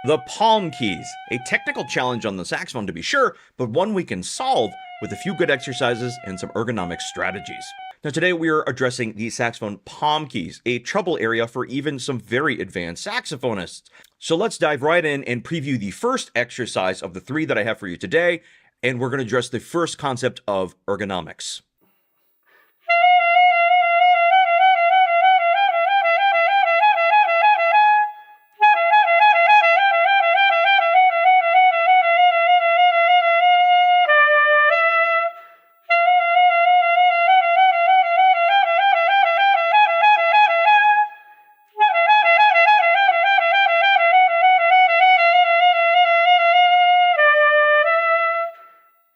The palm keys, a technical challenge on the saxophone to be sure, but one we can solve with a few good exercises and some ergonomic strategies. Now today we are addressing the saxophone palm keys, a trouble area for even some very advanced saxophonists. So let's dive right in and preview the first exercise of the three that I have for you today, and we're going to address the first concept of ergonomics.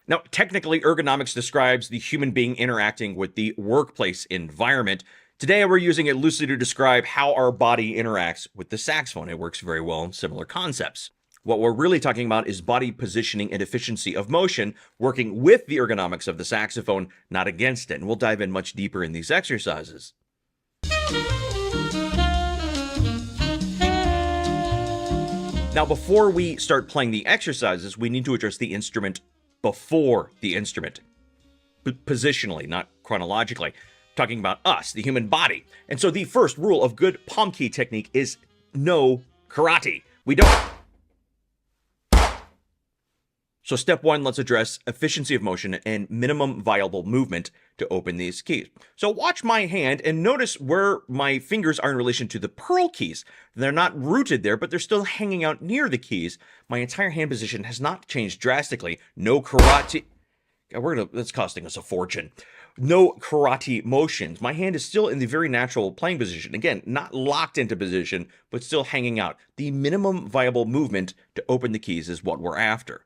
Now, technically, ergonomics describes the human being interacting with the workplace environment. Today, we're using it loosely to describe how our body interacts with the saxophone. It works very well in similar concepts. What we're really talking about is body positioning and efficiency of motion, working with the ergonomics of the saxophone, not against it. And we'll dive in much deeper in these exercises. Now, before we start playing the exercises, we need to address the instrument before the instrument, positionally, not chronologically, talking about us, the human body. And so the first rule of good palm key technique is no karate. We don't. So step one, let's address efficiency of motion and minimum viable movement to open these keys. So watch my hand and notice where my fingers are in relation to the pearl keys. They're not rooted there, but they're still hanging out near the keys. My entire hand position has not changed drastically. No karate. That's costing us a fortune. No karate motions. My hand is still in the very natural playing position. Again, not locked into position, but still hanging out. The minimum viable movement to open the keys is what we're after.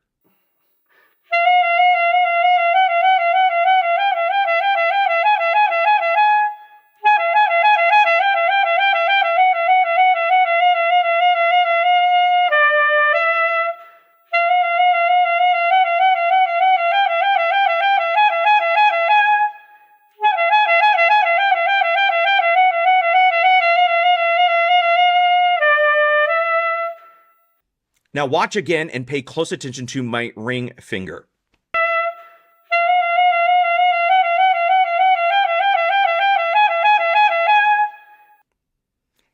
Now watch again and pay close attention to my ring finger.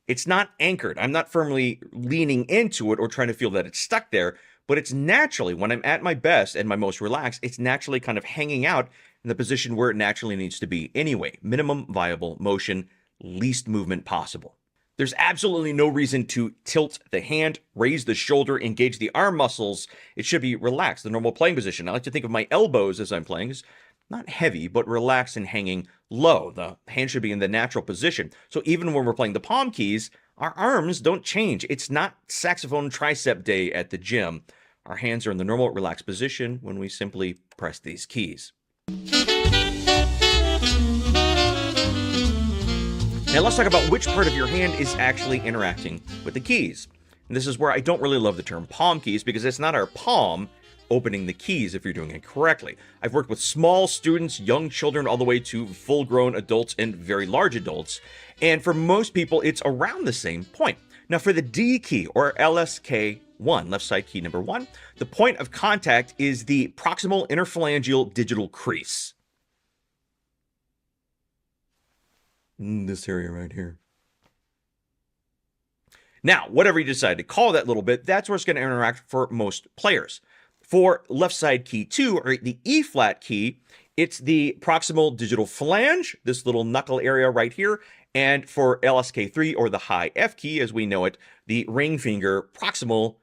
It's not anchored. I'm not firmly leaning into it or trying to feel that it's stuck there, but it's naturally, when I'm at my best and my most relaxed, it's naturally kind of hanging out in the position where it naturally needs to be anyway. Minimum viable motion, least movement possible. There's absolutely no reason to tilt the hand, raise the shoulder, engage the arm muscles. It should be relaxed, the normal playing position. I like to think of my elbows as I'm playing as not heavy, but relaxed and hanging low. The hand should be in the natural position. So even when we're playing the palm keys, our arms don't change. It's not saxophone tricep day at the gym. Our hands are in the normal relaxed position when we simply press these keys. Now let's talk about which part of your hand is actually interacting with the keys. And this is where I don't really love the term palm keys because it's not our palm opening the keys if you're doing it correctly. I've worked with small students, young children, all the way to full-grown adults and very large adults. And for most people, it's around the same point. Now for the D key or LSK1, left side key number 1, the point of contact is the proximal interphalangeal digital crease. This area right here. Now, whatever you decide to call that little bit, that's where it's going to interact for most players. For left side key 2, or the E flat key, it's the proximal digital phalange, this little knuckle area right here. And for LSK3, or the high F key as we know it, the ring finger proximal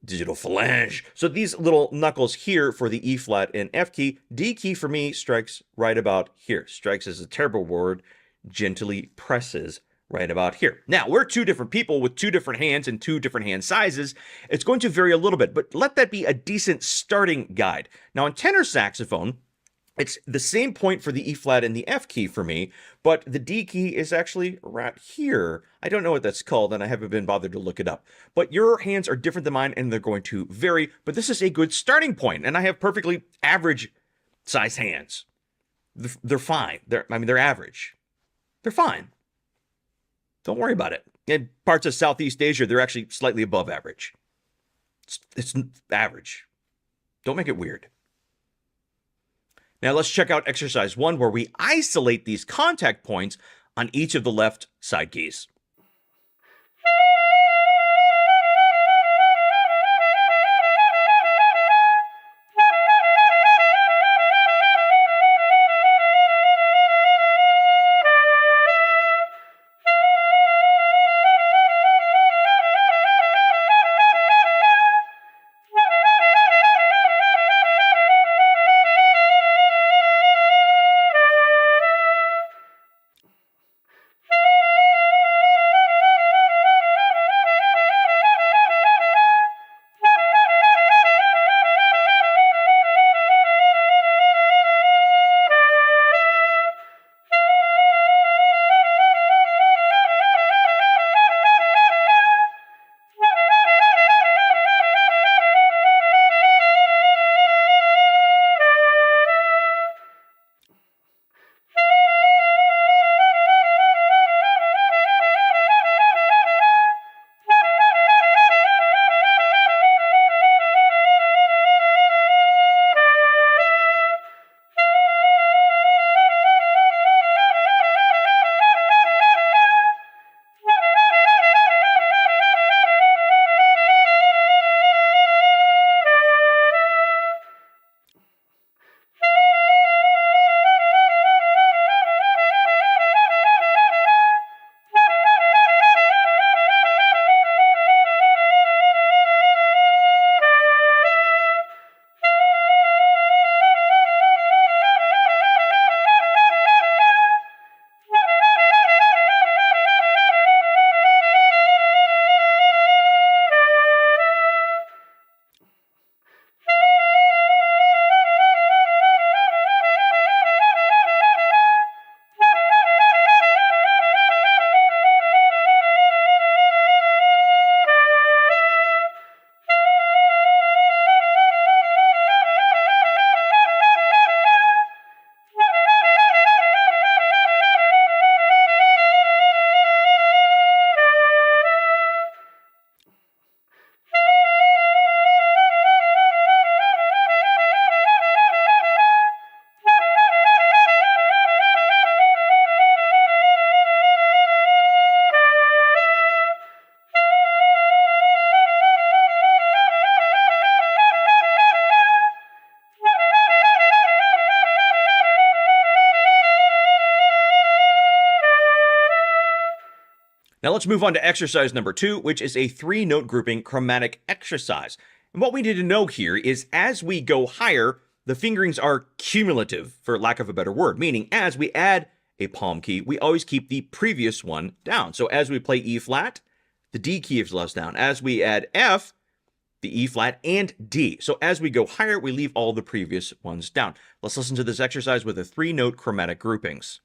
digital phalange. So these little knuckles here for the E flat and F key. D key for me strikes right about here. Strikes is a terrible word. Gently presses right about here. Now, we're two different people with two different hands and two different hand sizes. It's going to vary a little bit, but let that be a decent starting guide. Now, in tenor saxophone, it's the same point for the E flat and the F key for me, but the D key is actually right here. I don't know what that's called, and I haven't been bothered to look it up. But your hands are different than mine, and they're going to vary, but this is a good starting point, and I have perfectly average size hands. They're fine. They're average. They're fine. Don't worry about it. In parts of Southeast Asia, they're actually slightly above average. It's average. Don't make it weird. Now let's check out exercise 1, where we isolate these contact points on each of the left side keys. Now let's move on to exercise number 2, which is a 3-note grouping chromatic exercise. And what we need to know here is as we go higher, the fingerings are cumulative, for lack of a better word, meaning as we add a palm key, we always keep the previous one down. So as we play E flat, the D key is left down. As we add F, the E flat and D. So as we go higher, we leave all the previous ones down. Let's listen to this exercise with the 3-note chromatic groupings.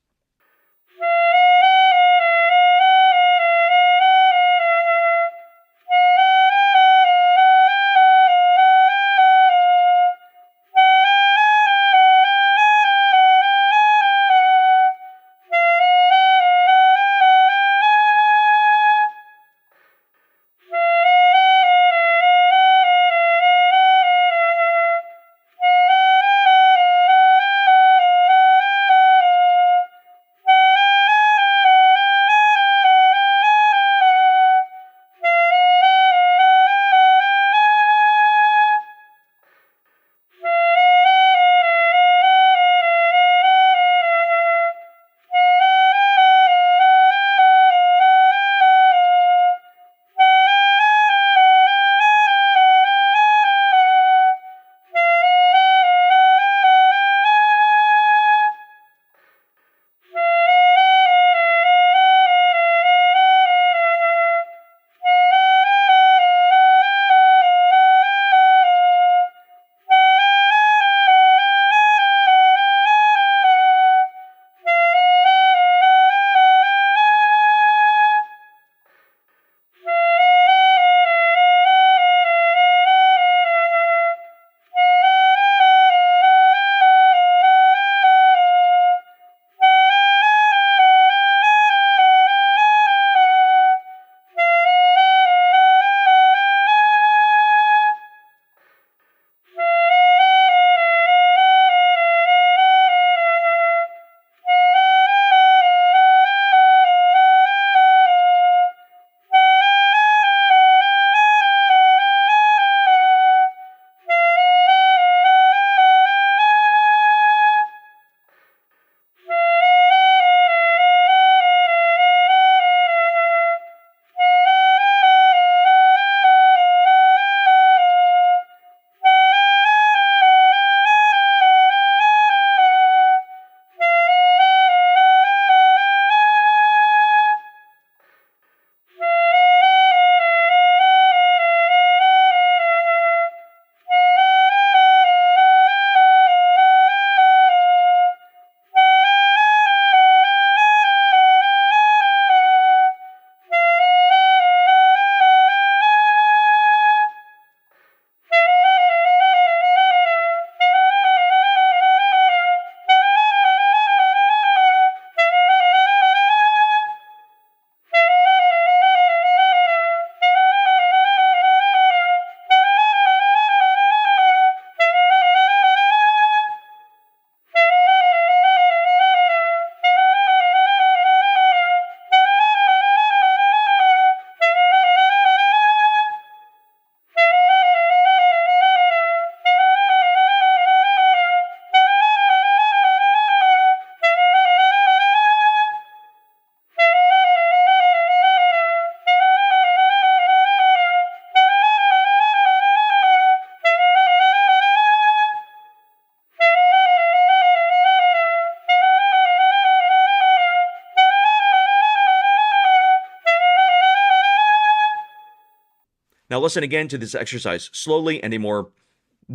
Now listen again to this exercise slowly and a more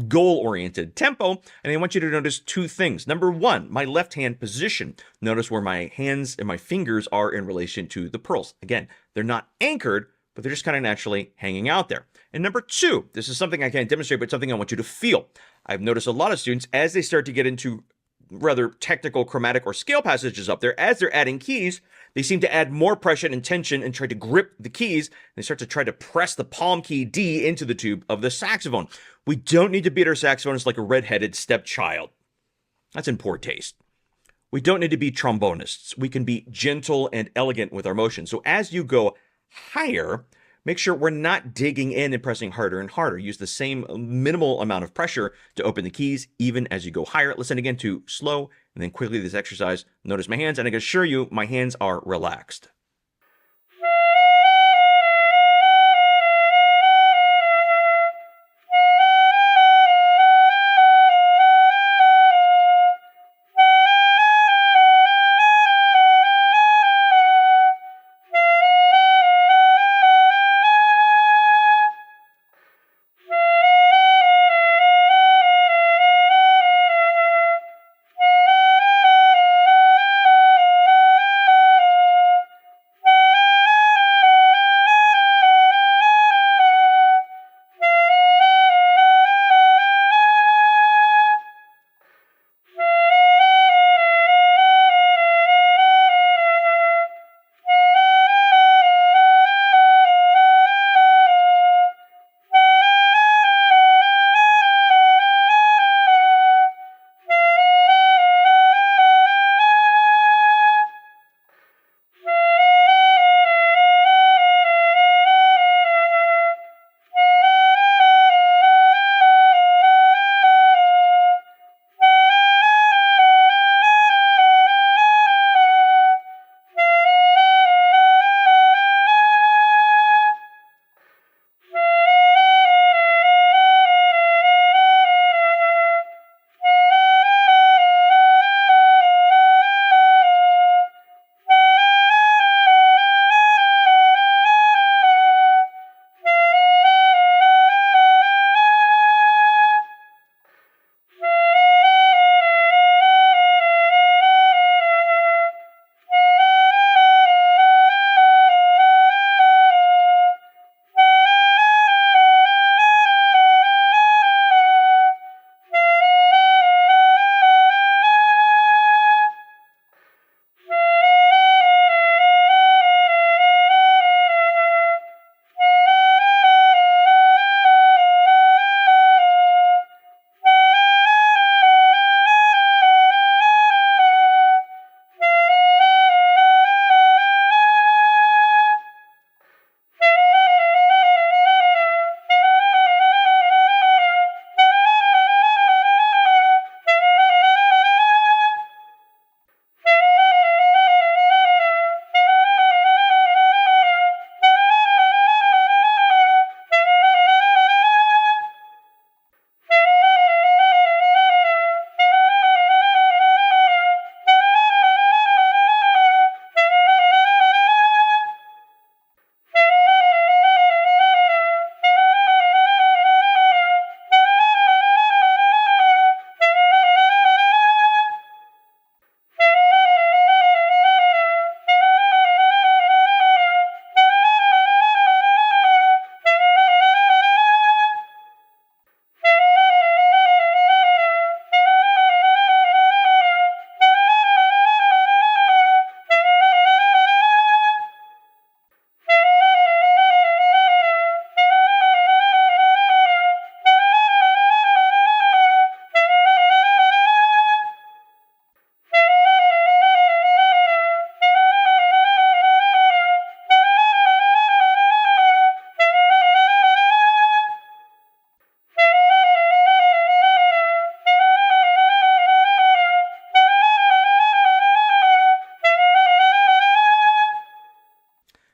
goal-oriented tempo, and I want you to notice two things. Number one, my left hand position. Notice where my hands and my fingers are in relation to the pearls. Again, they're not anchored, but they're just kind of naturally hanging out there. And number two, this is something I can't demonstrate, but something I want you to feel. I've noticed a lot of students, as they start to get into rather technical chromatic or scale passages up there, as they're adding keys, they seem to add more pressure and tension and try to grip the keys. They start to try to press the palm key D into the tube of the saxophone. We don't need to beat our saxophonists like a redheaded stepchild. That's in poor taste. We don't need to be trombonists. We can be gentle and elegant with our motion. So as you go higher, make sure we're not digging in and pressing harder and harder. Use the same minimal amount of pressure to open the keys, even as you go higher. Listen again to slow and then quickly this exercise. Notice my hands, and I can assure you my hands are relaxed.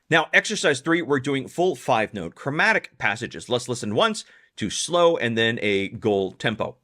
Now, exercise 3, we're doing full 5-note chromatic passages. Let's listen once to slow and then a goal tempo.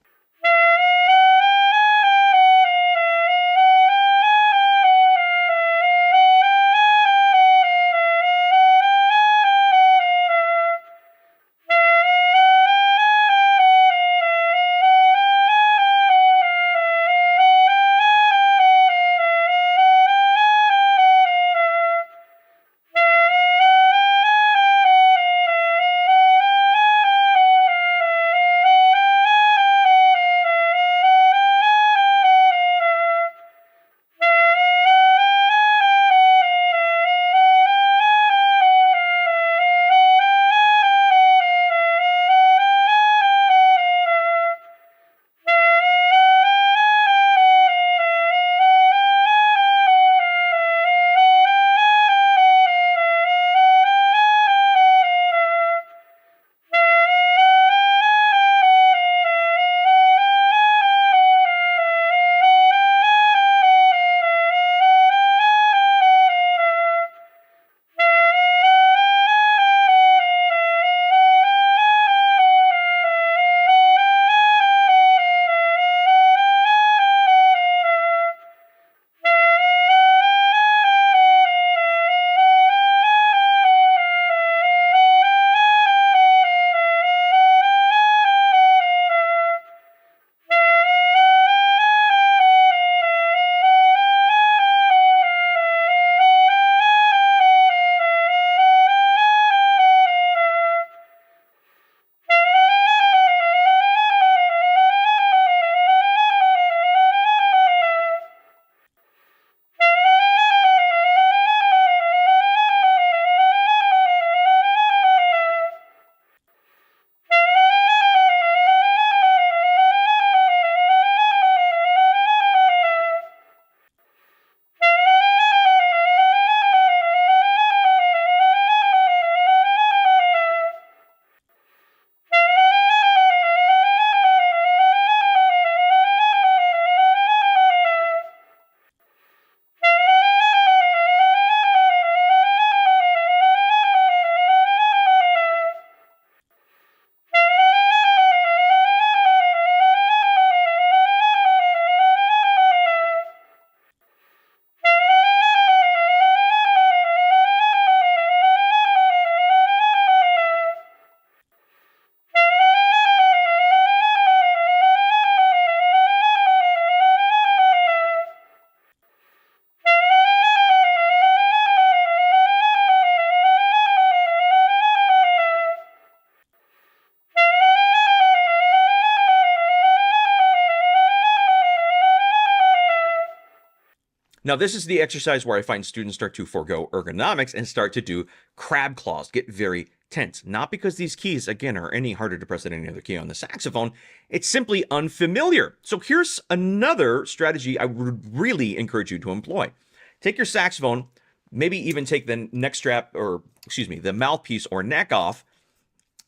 Now, this is the exercise where I find students start to forego ergonomics and start to do crab claws, get very tense. Not because these keys, again, are any harder to press than any other key on the saxophone. It's simply unfamiliar. So here's another strategy I would really encourage you to employ. Take your saxophone, maybe even take the neck strap, or excuse me, the mouthpiece or neck off,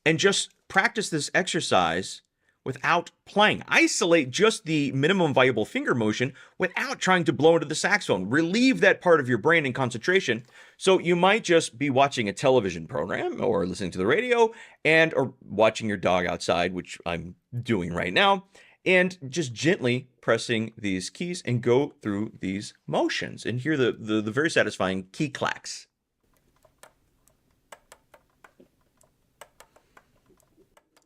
and just practice this exercise without playing. Isolate just the minimum viable finger motion without trying to blow into the saxophone. Relieve that part of your brain in concentration. So you might just be watching a television program or listening to the radio or watching your dog outside, which I'm doing right now, and just gently pressing these keys and go through these motions and hear the very satisfying key clacks.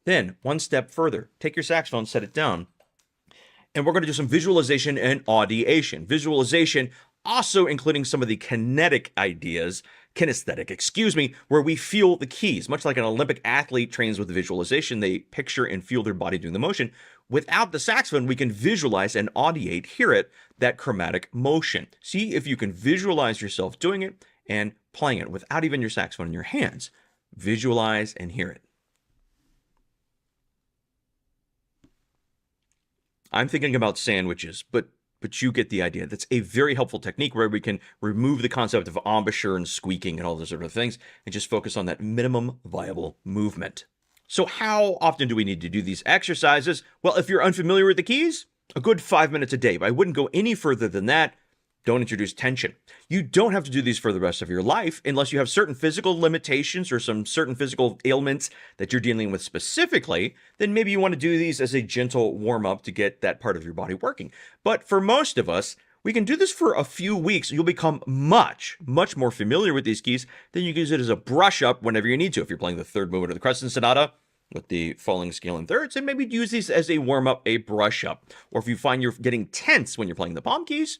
Then, one step further, take your saxophone, set it down, and we're going to do some visualization and audiation. Visualization also including some of the kinetic ideas, kinesthetic, where we feel the keys. Much like an Olympic athlete trains with visualization, they picture and feel their body doing the motion. Without the saxophone, we can visualize and audiate, hear it, that chromatic motion. See if you can visualize yourself doing it and playing it without even your saxophone in your hands. Visualize and hear it. I'm thinking about sandwiches, but you get the idea. That's a very helpful technique where we can remove the concept of embouchure and squeaking and all those sort of things and just focus on that minimum viable movement. So how often do we need to do these exercises? Well, if you're unfamiliar with the keys, a good 5 minutes a day, but I wouldn't go any further than that. Don't introduce tension. You don't have to do these for the rest of your life unless you have certain physical limitations or some certain physical ailments that you're dealing with specifically. Then maybe you want to do these as a gentle warm-up to get that part of your body working. But for most of us, we can do this for a few weeks. You'll become much more familiar with these keys. Then you can use it as a brush up whenever you need to. If you're playing the third movement of the Crescent Sonata with the falling scale in thirds, and maybe use these as a warm-up, a brush up. Or if you find you're getting tense when you're playing the palm keys,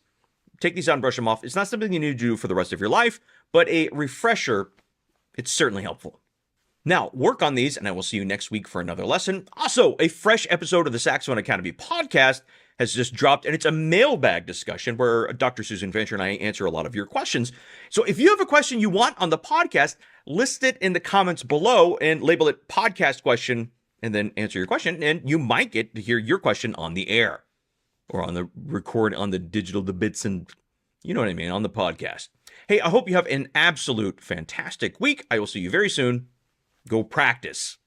take these out and brush them off. It's not something you need to do for the rest of your life, but a refresher, it's certainly helpful. Now, work on these, and I will see you next week for another lesson. Also, a fresh episode of the Saxophone Academy podcast has just dropped, and it's a mailbag discussion where Dr. Susan Venture and I answer a lot of your questions. So if you have a question you want on the podcast, list it in the comments below and label it podcast question, and then answer your question, and you might get to hear your question on the air. Or on the record, on the digital, the bits, and you know what I mean, on the podcast. Hey, I hope you have an absolute fantastic week. I will see you very soon. Go practice.